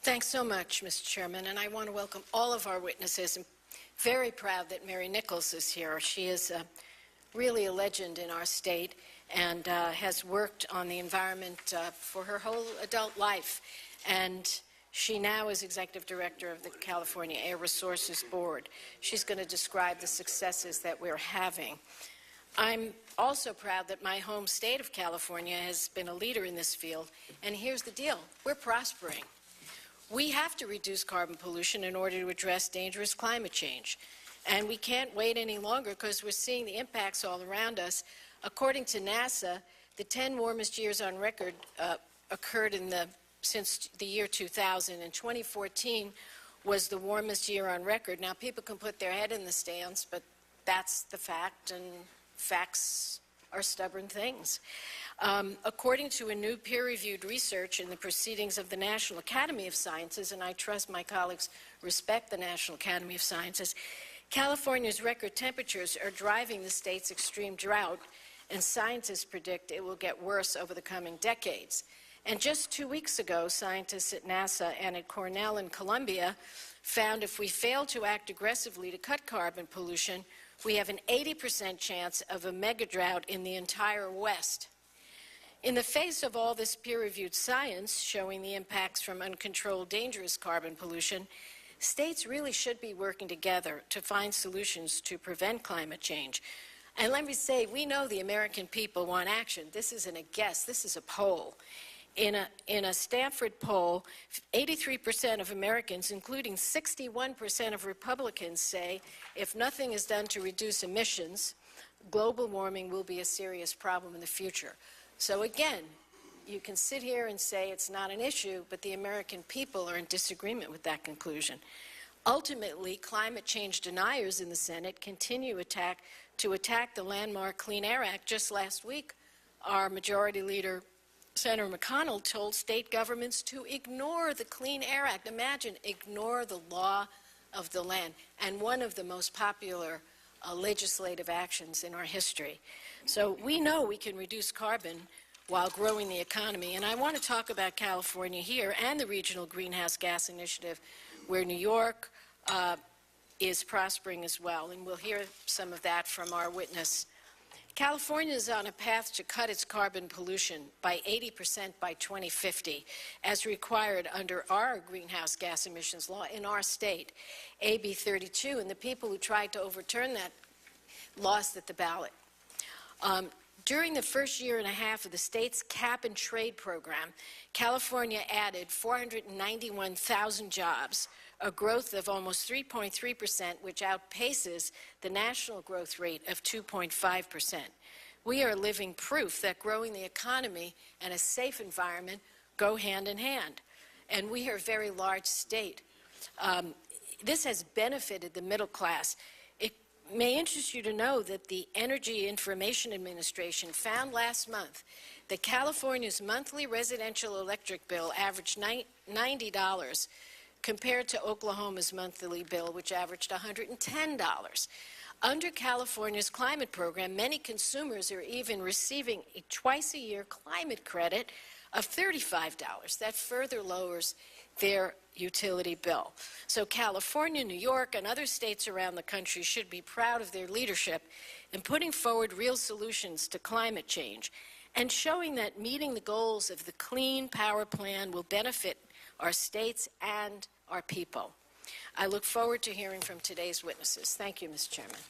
Thanks so much, Mr. Chairman, and I want to welcome all of our witnesses. I'm very proud that Mary Nichols is here. She is really a legend in our state and has worked on the environment for her whole adult life. And she now is Executive Director of the California Air Resources Board. She's going to describe the successes that we're having. I'm also proud that my home state of California has been a leader in this field. And here's the deal. We're prospering. We have to reduce carbon pollution in order to address dangerous climate change. And we can't wait any longer because we're seeing the impacts all around us. According to NASA, the 10 warmest years on record occurred since the year 2000, and 2014 was the warmest year on record. Now, people can put their head in the stands, but that's the fact, and facts are stubborn things. According to a new peer-reviewed research in the Proceedings of the National Academy of Sciences, and I trust my colleagues respect the National Academy of Sciences, California's record temperatures are driving the state's extreme drought, and scientists predict it will get worse over the coming decades. And just 2 weeks ago, scientists at NASA and at Cornell and Columbia found if we fail to act aggressively to cut carbon pollution, we have an 80% chance of a mega drought in the entire West. In the face of all this peer-reviewed science showing the impacts from uncontrolled, dangerous carbon pollution, states really should be working together to find solutions to prevent climate change. And let me say, we know the American people want action. This isn't a guess, this is a poll. In a Stanford poll, 83% of Americans, including 61% of Republicans, say if nothing is done to reduce emissions, global warming will be a serious problem in the future. So again, you can sit here and say it's not an issue, but the American people are in disagreement with that conclusion. Ultimately, climate change deniers in the Senate continue to attack the landmark Clean Air Act. Just last week, our Majority Leader, Senator McConnell, told state governments to ignore the Clean Air Act. Imagine, ignore the law of the land, and one of the most popular legislative actions in our history. So we know we can reduce carbon while growing the economy, and I want to talk about California here and the Regional Greenhouse Gas Initiative, where New York is prospering as well, and we'll hear some of that from our witness. California is on a path to cut its carbon pollution by 80% by 2050, as required under our greenhouse gas emissions law in our state, AB 32, and the people who tried to overturn that lost at the ballot. During the first year and a half of the state's cap-and-trade program, California added 491,000 jobs, a growth of almost 3.3%, which outpaces the national growth rate of 2.5%. We are living proof that growing the economy and a safe environment go hand in hand. And we are a very large state. This has benefited the middle class. It may interest you to know that the Energy Information Administration found last month that California's monthly residential electric bill averaged $90 compared to Oklahoma's monthly bill, which averaged $110. Under California's climate program, many consumers are even receiving a twice-a-year climate credit of $35. That further lowers their utility bill. So California, New York, and other states around the country should be proud of their leadership in putting forward real solutions to climate change and showing that meeting the goals of the Clean Power Plan will benefit our states and our people. I look forward to hearing from today's witnesses. Thank you, Mr. Chairman.